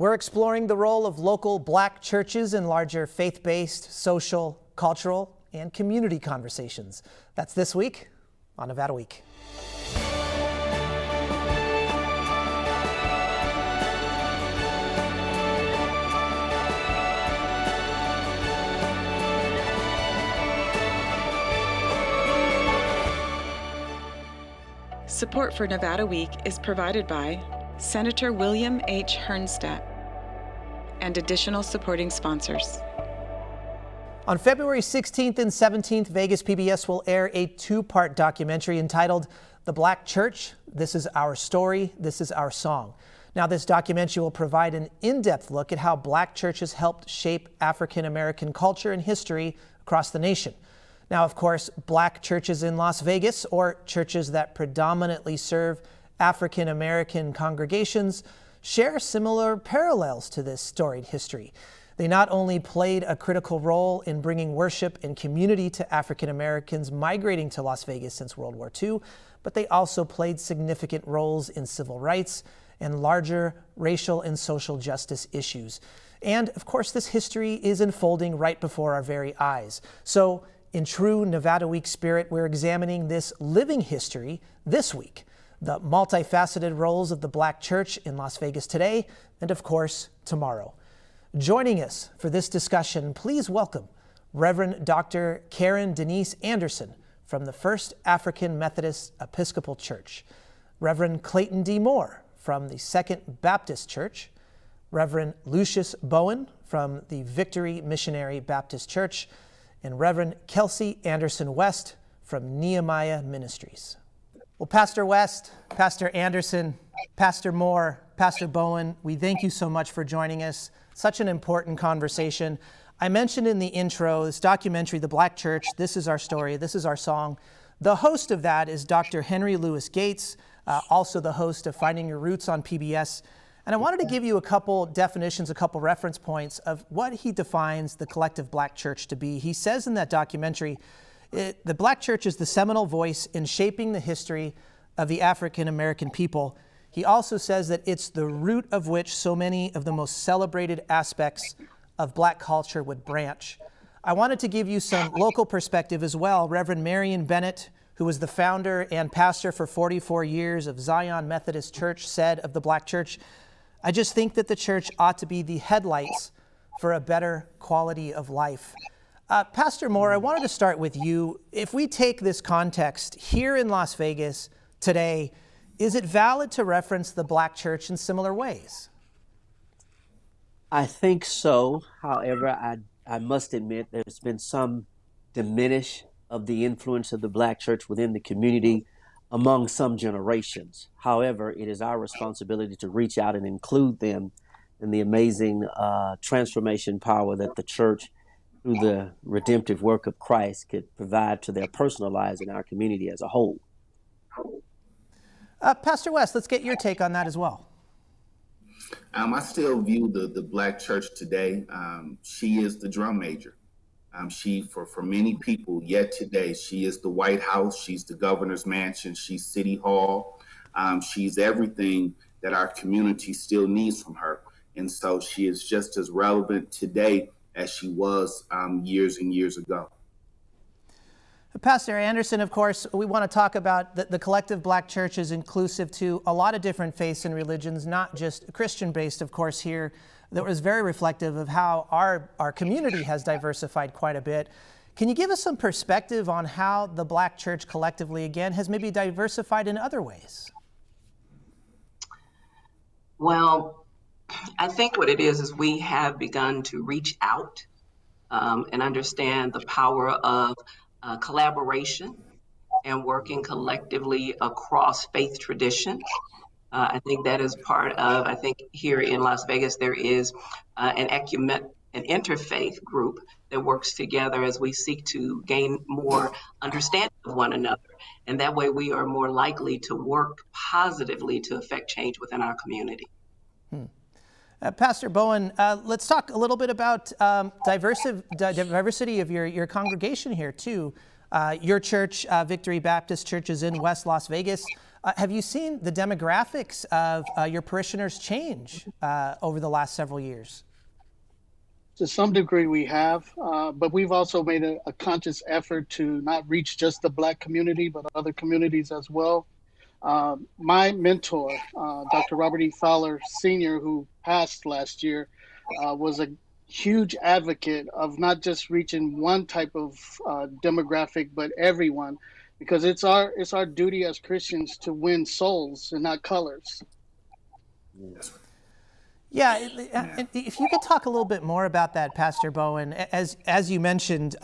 We're exploring the role of local Black churches in larger faith-based, social, cultural, and community conversations. That's this week on Nevada Week. Support for Nevada Week is provided by Senator William H. Hernstadt and additional supporting sponsors. On February 16th and 17th, Vegas PBS will air a two-part documentary entitled The Black Church, This Is Our Story, This Is Our Song. Now, this documentary will provide an in-depth look at how Black churches helped shape African American culture and history across the nation. Now, of course, Black churches in Las Vegas, or churches that predominantly serve African American congregations, share similar parallels to this storied history. They not only played a critical role in bringing worship and community to African Americans migrating to Las Vegas since World War II, but they also played significant roles in civil rights and larger racial and social justice issues. And of course, this history is unfolding right before our very eyes. So in true Nevada Week spirit, we're examining this living history this week, the multifaceted roles of the Black church in Las Vegas today, and of course, tomorrow. Joining us for this discussion, please welcome Reverend Dr. Karen Denise Anderson from the First African Methodist Episcopal Church, Reverend Clayton D. Moore from the Second Baptist Church, Reverend Lucius Bowen from the Victory Missionary Baptist Church, and Reverend KELCEY Anderson West from Nehemiah Ministries. Well, Pastor West, Pastor Anderson, Pastor Moore, Pastor Bowen, we thank you so much for joining us. Such an important conversation. I mentioned in the intro, this documentary, The Black Church, This Is Our Story, This Is Our Song. The host of that is Dr. Henry Louis Gates, also the host of Finding Your Roots on PBS. And I wanted to give you a couple definitions, a couple reference points of what he defines the collective Black church to be. He says in that documentary, the Black church is the seminal voice in shaping the history of the African American people. He also says that it's the root of which so many of the most celebrated aspects of Black culture would branch. I wanted to give you some local perspective as well. Reverend Marion Bennett, who was the founder and pastor for 44 years of Zion Methodist Church, said of the Black church, "I just think that the church ought to be the headlights for a better quality of life." Pastor Moore, I wanted to start with you. If we take this context here in Las Vegas today, is it valid to reference the Black church in similar ways? I think so. However, I must admit there's been some diminish of the influence of the Black church within the community among some generations. However, it is our responsibility to reach out and include them in the amazing transformation power that the church, through the redemptive work of Christ, could provide to their personal lives and our community as a whole. Pastor West, let's get your take on that as well. I still view the Black church today. She is the drum major. For many people, yet today, she is the White House. She's the governor's mansion. She's City Hall. She's everything that our community still needs from her. And so she is just as relevant today as she was years and years ago. Pastor Anderson, of course, we want to talk about the collective Black church is inclusive to a lot of different faiths and religions, not just Christian-based, of course, here. That was very reflective of how our community has diversified quite a bit. Can you give us some perspective on how the Black church collectively, again, has maybe diversified in other ways? Well, I think what it is we have begun to reach out and understand the power of collaboration and working collectively across faith tradition. I think that is part of, I think here in Las Vegas, there is an interfaith group that works together as we seek to gain more understanding of one another. And that way we are more likely to work positively to affect change within our community. Pastor Bowen, let's talk a little bit about diversity of your congregation here too. Your church, Victory Baptist Church, is in West Las Vegas. Have you seen the demographics of your parishioners change over the last several years? To some degree, we have, but we've also made a conscious effort to not reach just the Black community, but other communities as well. My mentor, Dr. Robert E. Fowler Sr., who passed last year, was a huge advocate of not just reaching one type of demographic, but everyone, because it's our duty as Christians to win souls and not colors. Yeah, if you could talk a little bit more about that, Pastor Bowen. As you mentioned,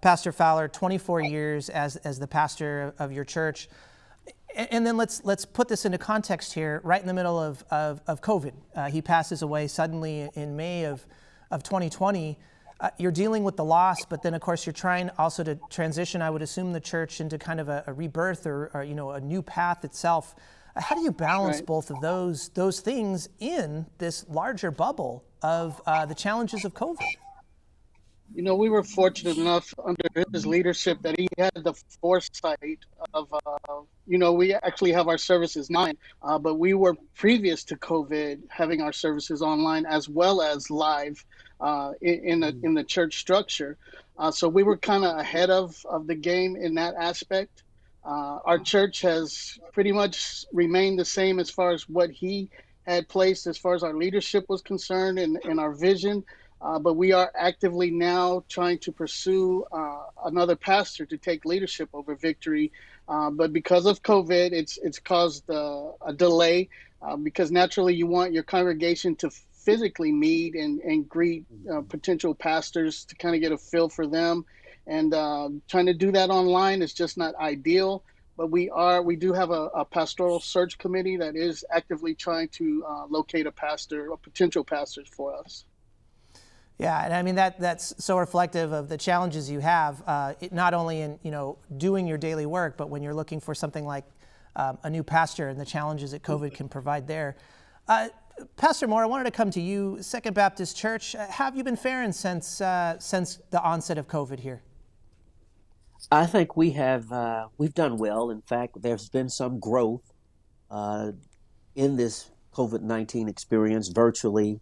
Pastor Fowler, 24 years as the pastor of your church. And then let's put this into context here, right in the middle of COVID. He passes away suddenly in May of 2020. You're dealing with the loss, but then of course you're trying also to transition, I would assume, the church into kind of a rebirth or a new path itself. How do you balance both of those things in this larger bubble of the challenges of COVID? We were fortunate enough under his leadership that he had the foresight of, we actually have our services online, but we were previous to COVID having our services online as well as live in the church structure. So we were kind of ahead of the game in that aspect. Our church has pretty much remained the same as far as what he had placed as far as our leadership was concerned and our vision. But we are actively now trying to pursue another pastor to take leadership over Victory. But because of COVID, it's caused a delay because naturally you want your congregation to physically meet and greet potential pastors to kind of get a feel for them. And trying to do that online is just not ideal. But we do have a pastoral search committee that is actively trying to locate a pastor or potential pastors for us. Yeah, and I mean that's so reflective of the challenges you have, not only in doing your daily work, but when you're looking for something like a new pastor and the challenges that COVID can provide there. Pastor Moore, I wanted to come to you. Second Baptist Church, how have you been faring since the onset of COVID here? I think we've done well. In fact, there's been some growth in this COVID-19 experience virtually.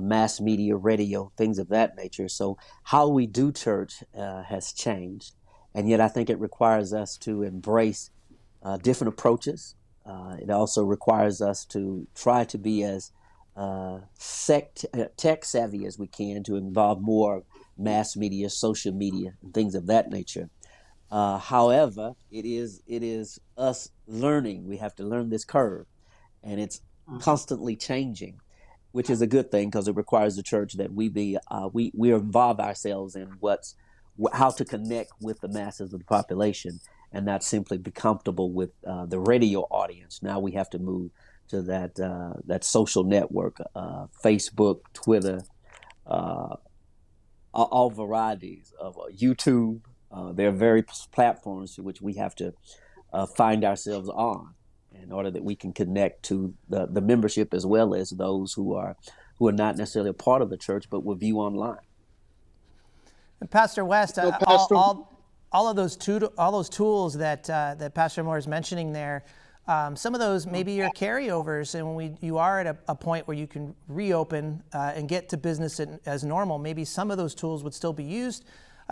Mass media, radio, things of that nature. So how we do church has changed. And yet I think it requires us to embrace different approaches. It also requires us to try to be as tech savvy as we can to involve more mass media, social media, and things of that nature. However, it is us learning. We have to learn this curve, and it's constantly changing, which is a good thing because it requires the church that we involve ourselves in how to connect with the masses of the population and not simply be comfortable with the radio audience. Now we have to move to that social network, Facebook, Twitter, all varieties of YouTube. There are various platforms to which we have to find ourselves on, in order that we can connect to the membership as well as those who are not necessarily a part of the church but will view online. And Pastor West, all of those tools that Pastor Moore is mentioning there, some of those maybe are carryovers, and when you are at a point where you can reopen and get to business as normal, maybe some of those tools would still be used.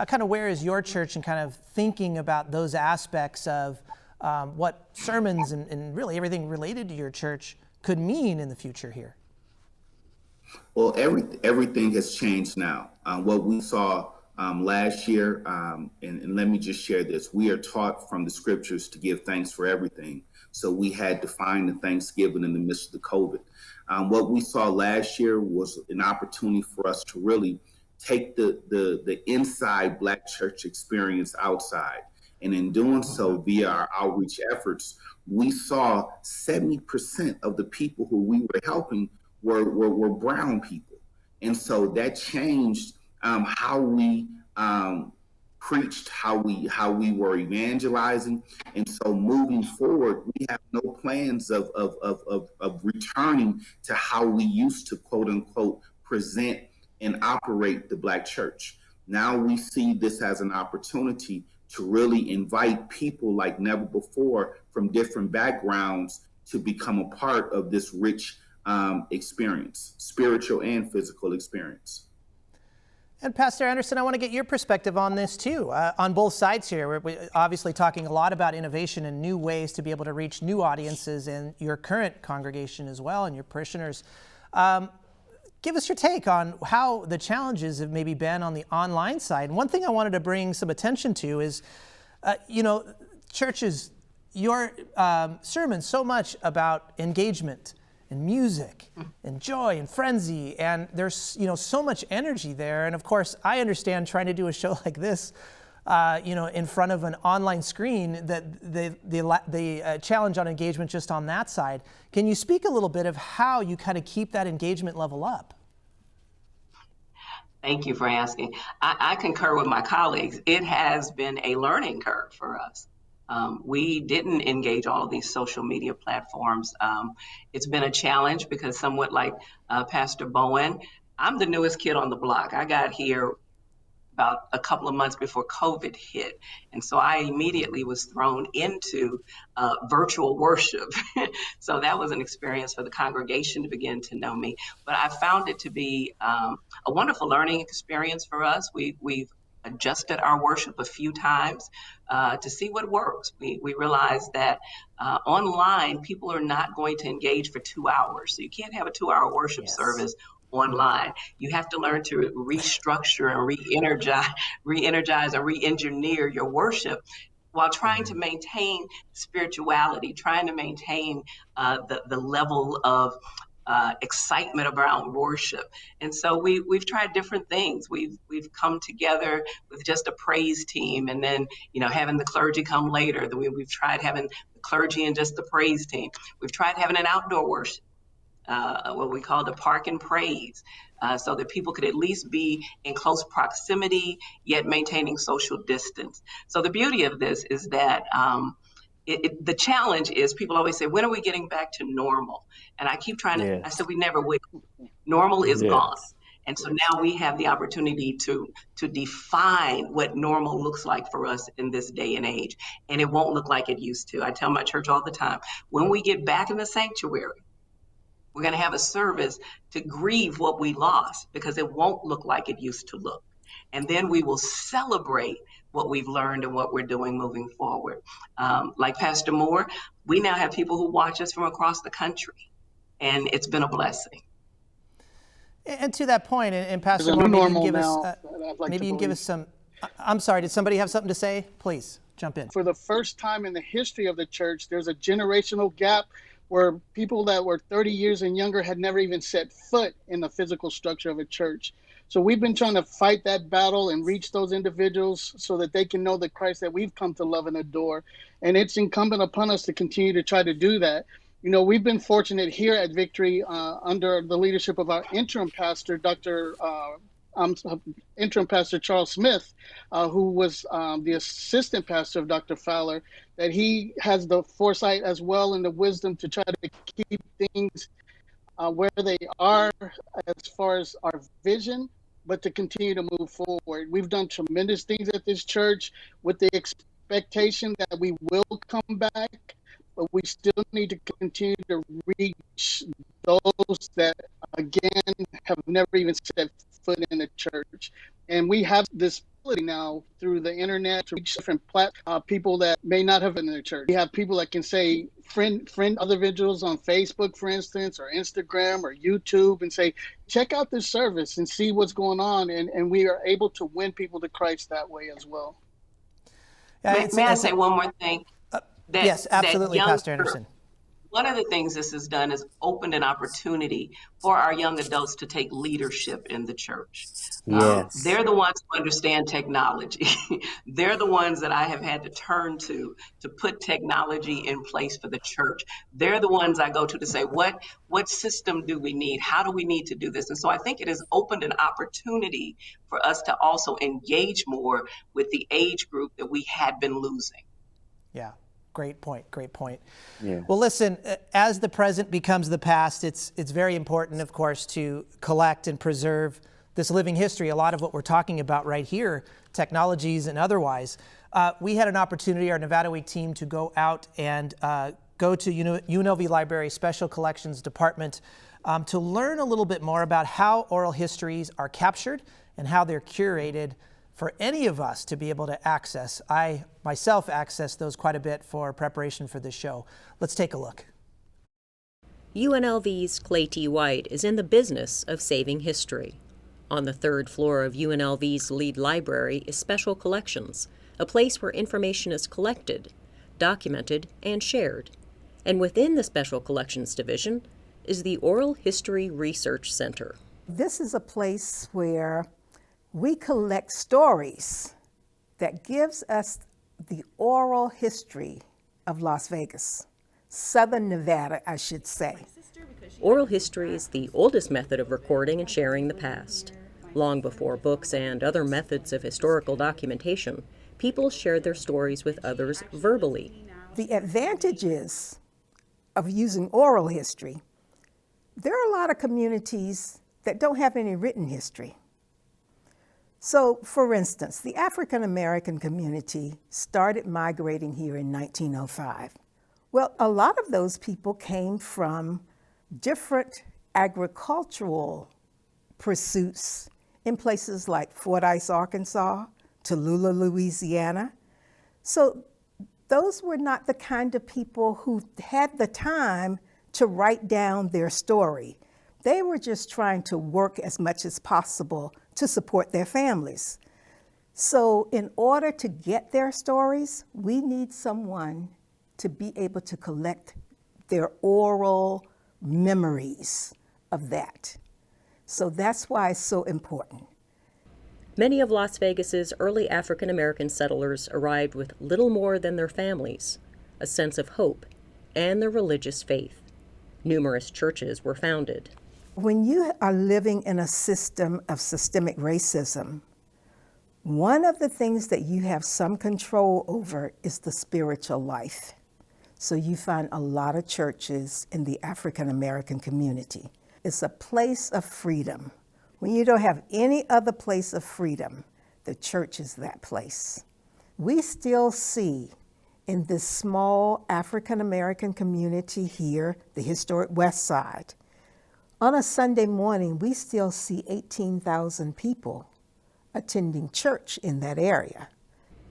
Kind of where is your church in kind of thinking about those aspects of what sermons and really everything related to your church could mean in the future here? Well, everything has changed now. What we saw last year, and let me just share this. We are taught from the scriptures to give thanks for everything. So we had to find the Thanksgiving in the midst of the COVID. What we saw last year was an opportunity for us to really take the inside Black church experience outside. And in doing so, via our outreach efforts, we saw 70% of the people who we were helping were brown people. And so that changed how we preached, how we were evangelizing. And so moving forward, we have no plans of returning to how we used to, quote unquote, present and operate the Black church. Now we see this as an opportunity to really invite people like never before from different backgrounds to become a part of this rich experience, spiritual and physical experience. And Pastor Anderson, I want to get your perspective on this too, on both sides here. We're obviously talking a lot about innovation and new ways to be able to reach new audiences in your current congregation as well and your parishioners. Give us your take on how the challenges have maybe been on the online side. And one thing I wanted to bring some attention to is, churches, your sermon's so much about engagement and music and joy and frenzy, and there's so much energy there. And of course, I understand trying to do a show like this, in front of an online screen, that the challenge on engagement just on that side. Can you speak a little bit of how you kind of keep that engagement level up? Thank you for asking. I concur with my colleagues. It has been a learning curve for us. We didn't engage all of these social media platforms. It's been a challenge because, somewhat like Pastor Bowen, I'm the newest kid on the block. I got here about a couple of months before COVID hit. And so I immediately was thrown into virtual worship. So that was an experience for the congregation to begin to know me. But I found it to be a wonderful learning experience for us. We've adjusted our worship a few times to see what works. We realized that online, people are not going to engage for 2 hours. So you can't have a 2-hour worship service online. You have to learn to restructure and re-energize and re-engineer your worship while trying to maintain spirituality, trying to maintain the level of excitement around worship. And so we've tried different things. We've come together with just a praise team, and then having the clergy come later. We've tried having the clergy and just the praise team. We've tried having an outdoor worship, what we call the park and praise, so that people could at least be in close proximity, yet maintaining social distance. So the beauty of this is that the challenge is, people always say, when are we getting back to normal? And I keep trying to, I said, we never will. Normal is gone. And so now we have the opportunity to define what normal looks like for us in this day and age. And it won't look like it used to. I tell my church all the time, when we get back in the sanctuary, we're going to have a service to grieve what we lost, because it won't look like it used to look. And then we will celebrate what we've learned and what we're doing moving forward. Like Pastor Moore, we now have people who watch us from across the country, and it's been a blessing. And to that point, and Pastor Moore, maybe you can give us some, I'm sorry, did somebody have something to say? Please, jump in. For the first time in the history of the church, there's a generational gap where people that were 30 years and younger had never even set foot in the physical structure of a church. So we've been trying to fight that battle and reach those individuals so that they can know the Christ that we've come to love and adore. And it's incumbent upon us to continue to try to do that. We've been fortunate here at Victory under the leadership of our interim pastor, interim pastor Charles Smith, who was the assistant pastor of Dr. Fowler, that he has the foresight as well and the wisdom to try to keep things where they are as far as our vision, but to continue to move forward. We've done tremendous things at this church with the expectation that we will come back, but we still need to continue to reach those that, again, have never even set foot in the church. And we have this ability now through the internet to reach different people that may not have been in the church. We have people that can say, friend other individuals on Facebook, for instance, or Instagram or YouTube, and say, check out this service and see what's going on. And we are able to win people to Christ that way as well. May I say one more thing? Yes, absolutely, Pastor Anderson. One of the things this has done is opened an opportunity for our young adults to take leadership in the church. Yes. They're the ones who understand technology. They're the ones that I have had to turn to put technology in place for the church. They're the ones I go to say, what system do we need? How do we need to do this? And so I think it has opened an opportunity for us to also engage more with the age group that we had been losing. Yeah. Great point. Great point. Yeah. Well, listen, as the present becomes the past, it's very important, of course, to collect and preserve this living history, a lot of what we're talking about right here, technologies and otherwise. We had an opportunity, our Nevada Week team, to go out and go to UNLV Library Special Collections Department to learn a little bit more about how oral histories are captured and how they're curated for any of us to be able to access. I myself access those quite a bit for preparation for this show. Let's take a look. UNLV's Clay T. White is in the business of saving history. On the third floor of UNLV's lead library is Special Collections, a place where information is collected, documented, and shared. And within the Special Collections Division is the Oral History Research Center. This is a place where we collect stories that gives us the oral history of Las Vegas, Southern Nevada, I should say. Oral history is the oldest method of recording and sharing the past. Long before books and other methods of historical documentation, people shared their stories with others verbally. The advantages of using oral history, there are a lot of communities that don't have any written history. So, for instance, the African American community started migrating here in 1905. Well, a lot of those people came from different agricultural pursuits in places like Fordyce, Arkansas, Tallulah, Louisiana. So those were not the kind of people who had the time to write down their story. They were just trying to work as much as possible to support their families. So in order to get their stories, we need someone to be able to collect their oral memories of that. So that's why it's so important. Many of Las Vegas's early African American settlers arrived with little more than their families, a sense of hope, and their religious faith. Numerous churches were founded. When you are living in a system of systemic racism, one of the things that you have some control over is the spiritual life. So you find a lot of churches in the African American community. It's a place of freedom. When you don't have any other place of freedom, the church is that place. We still see in this small African American community here, the historic West Side, on a Sunday morning, we still see 18,000 people attending church in that area.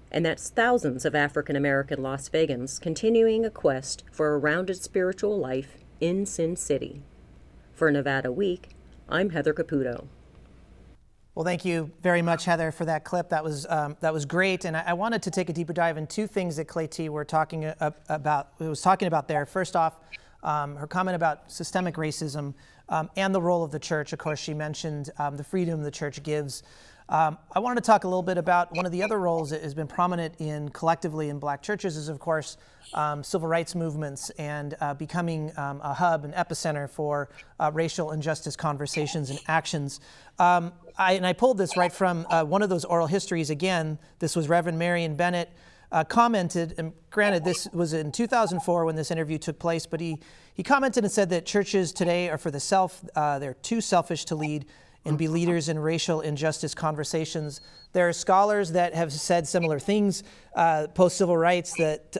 And that's thousands of African American Las Vegans continuing a quest for a rounded spiritual life in Sin City. For Nevada Week, I'm Heather Caputo. Well, thank you very much, Heather, for that clip. That was great, and I wanted to take a deeper dive in two things that Clay T. was talking about there. First off, her comment about systemic racism and the role of the church. Of course, she mentioned the freedom the church gives. I wanted to talk a little bit about one of the other roles that has been prominent collectively in Black churches is, of course, civil rights movements and becoming a hub, an epicenter for racial injustice conversations and actions. I pulled this right from one of those oral histories again. This was Reverend Marion Bennett commented, and granted this was in 2004 when this interview took place, but he commented and said that churches today are for the self, they're too selfish to lead and be leaders in racial injustice conversations. There are scholars that have said similar things post-civil rights, that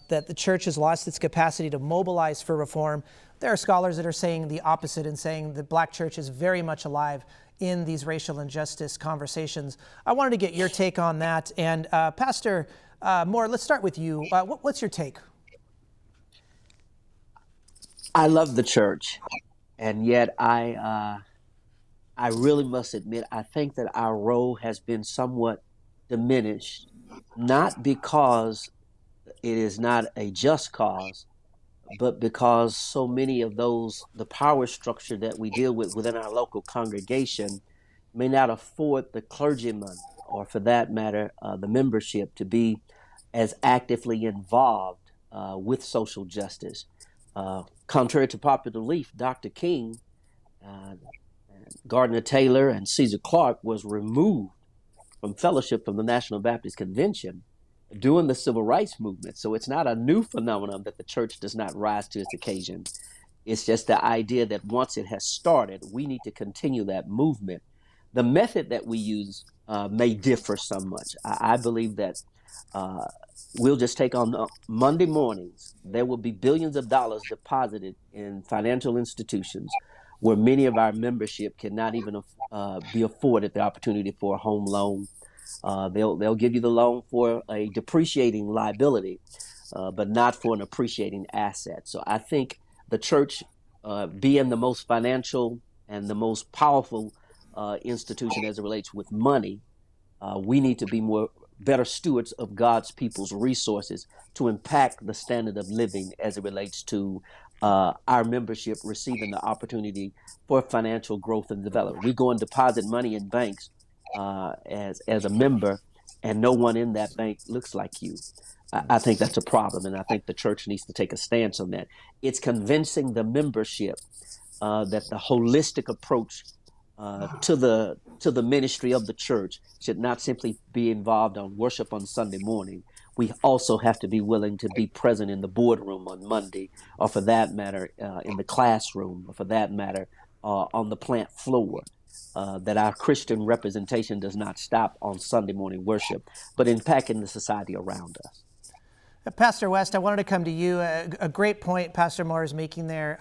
the church has lost its capacity to mobilize for reform. There are scholars that are saying the opposite and saying the Black church is very much alive in these racial injustice conversations. I wanted to get your take on that. And Pastor Moore, let's start with you. What's your take? I love the church, and yet I really must admit, I think that our role has been somewhat diminished, not because it is not a just cause, but because so many of the power structure that we deal with within our local congregation may not afford the clergyman, or for that matter, the membership, to be as actively involved with social justice. Contrary to popular belief, Dr. King, Gardner Taylor, and Caesar Clark was removed from fellowship from the National Baptist Convention during the Civil Rights Movement. So it's not a new phenomenon that the church does not rise to its occasion. It's just the idea that once it has started, we need to continue that movement. The method that we use may differ so much. I believe that we'll just take on Monday mornings, there will be billions of dollars deposited in financial institutions where many of our membership cannot even be afforded the opportunity for a home loan. They'll give you the loan for a depreciating liability, but not for an appreciating asset. So I think the church, being the most financial and the most powerful institution as it relates with money, we need to be better stewards of God's people's resources to impact the standard of living as it relates to our membership receiving the opportunity for financial growth and development. We go and deposit money in banks as a member, and no one in that bank looks like you. I think that's a problem, and I think the church needs to take a stance on that. It's convincing the membership that the holistic approach to the ministry of the church should not simply be involved on worship on Sunday morning. We also have to be willing to be present in the boardroom on Monday, or for that matter, in the classroom, or for that matter, on the plant floor. That our Christian representation does not stop on Sunday morning worship, but impacting the society around us. Pastor West, I wanted to come to you. A great point Pastor Moore is making there.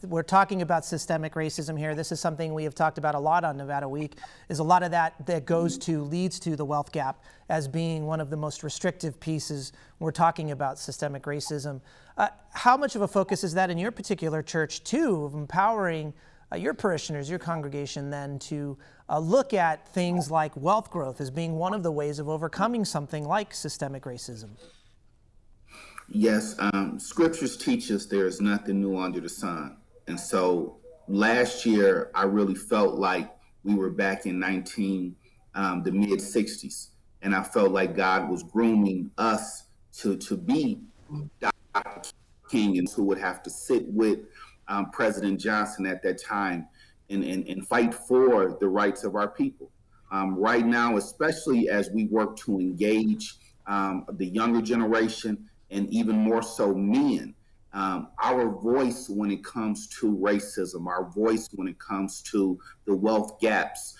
We're talking about systemic racism here. This is something we have talked about a lot on Nevada Week, is a lot of that leads to the wealth gap as being one of the most restrictive pieces. We're talking about systemic racism. How much of a focus is that in your particular church, too, of empowering your parishioners, your congregation, then to look at things like wealth growth as being one of the ways of overcoming something like systemic racism? Yes, scriptures teach us there is nothing new under the sun. And so last year, I really felt like we were back in the mid 60s. And I felt like God was grooming us to be Dr. King, and who would have to sit with President Johnson at that time and fight for the rights of our people. Right now, especially as we work to engage the younger generation, and even more so men, our voice when it comes to racism, our voice when it comes to the wealth gaps,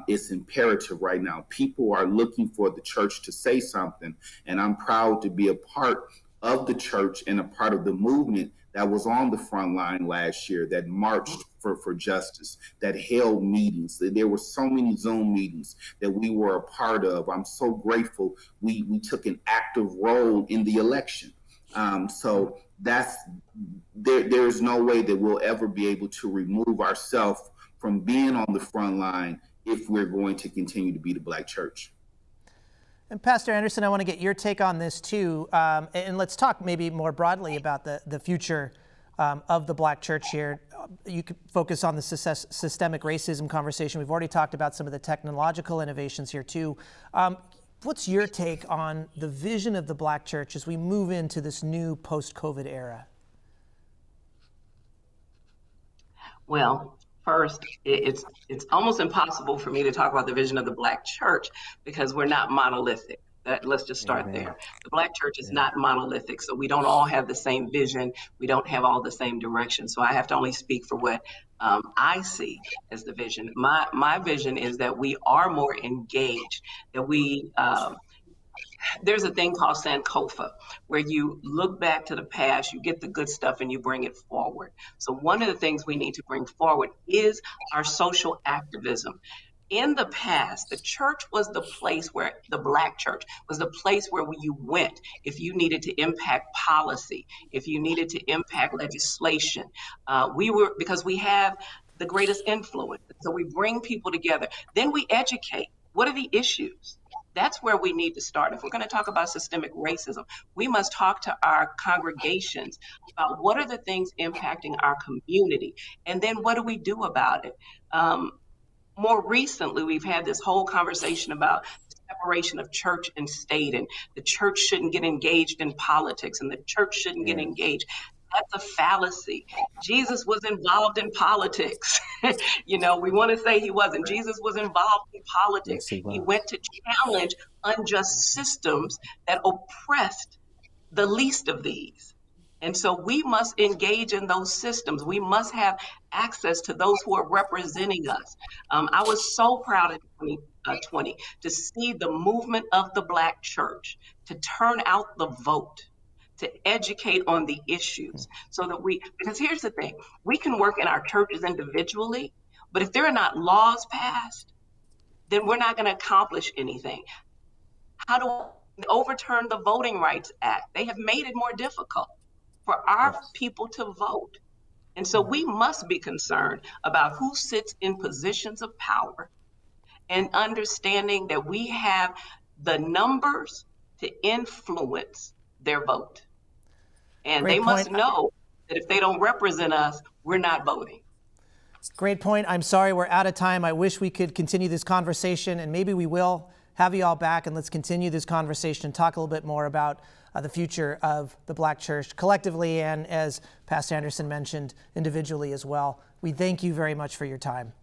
is imperative right now. People are looking for the church to say something, and I'm proud to be a part of the church and a part of the movement that was on the front line last year, that marched for justice, that held meetings. There were so many Zoom meetings that we were a part of. I'm so grateful we took an active role in the election. So there's no way that we'll ever be able to remove ourselves from being on the front line if we're going to continue to be the Black church. And Pastor Anderson, I want to get your take on this too, and let's talk maybe more broadly about the future of the Black church here. You could focus on the systemic racism conversation. We've already talked about some of the technological innovations here too. What's your take on the vision of the Black church as we move into this new post-COVID era? Well, first, it's almost impossible for me to talk about the vision of the Black church because we're not monolithic. Let's just start there. The Black church is not monolithic, so we don't all have the same vision. We don't have all the same direction. So I have to only speak for what I see as the vision. My vision is that we are more engaged, that we there's a thing called Sankofa, where you look back to the past, you get the good stuff, and you bring it forward. So one of the things we need to bring forward is our social activism. In the past, the church was the place where the Black church was the place where you went if you needed to impact policy, if you needed to impact legislation. Because we have the greatest influence. So we bring people together. Then we educate. What are the issues? That's where we need to start. If we're going to talk about systemic racism, we must talk to our congregations about what are the things impacting our community, and then what do we do about it? More recently, we've had this whole conversation about the separation of church and state, and the church shouldn't get engaged in politics, and the church shouldn't get engaged. That's a fallacy. Jesus was involved in politics. We want to say he wasn't. Jesus was involved in politics. Yes, he went to challenge unjust systems that oppressed the least of these. And so we must engage in those systems. We must have access to those who are representing us. I was so proud in 2020 to see the movement of the Black church, to turn out the vote, to educate on the issues so that because here's the thing, we can work in our churches individually, but if there are not laws passed, then we're not going to accomplish anything. How do we overturn the Voting Rights Act? They have made it more difficult for our people to vote. And so we must be concerned about who sits in positions of power and understanding that we have the numbers to influence their vote. And Great they must point. know that if they don't represent us, we're not voting. Great point. I'm sorry we're out of time. I wish we could continue this conversation, and maybe we will have you all back, and let's continue this conversation and talk a little bit more about the future of the Black church collectively and, as Pastor Anderson mentioned, individually as well. We thank you very much for your time.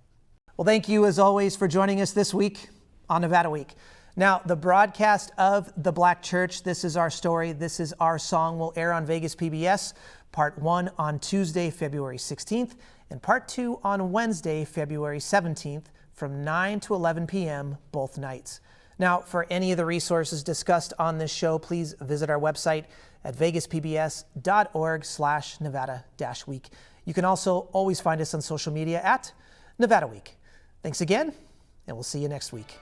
Well, thank you as always for joining us this week on Nevada Week. Now, the broadcast of the Black church, This Is Our Story, This Is Our Song, will air on Vegas PBS, Part 1 on Tuesday, February 16th, and Part 2 on Wednesday, February 17th, from 9 to 11 p.m. both nights. Now, for any of the resources discussed on this show, please visit our website at vegaspbs.org/Nevada-Week. You can also always find us on social media at Nevada Week. Thanks again, and we'll see you next week.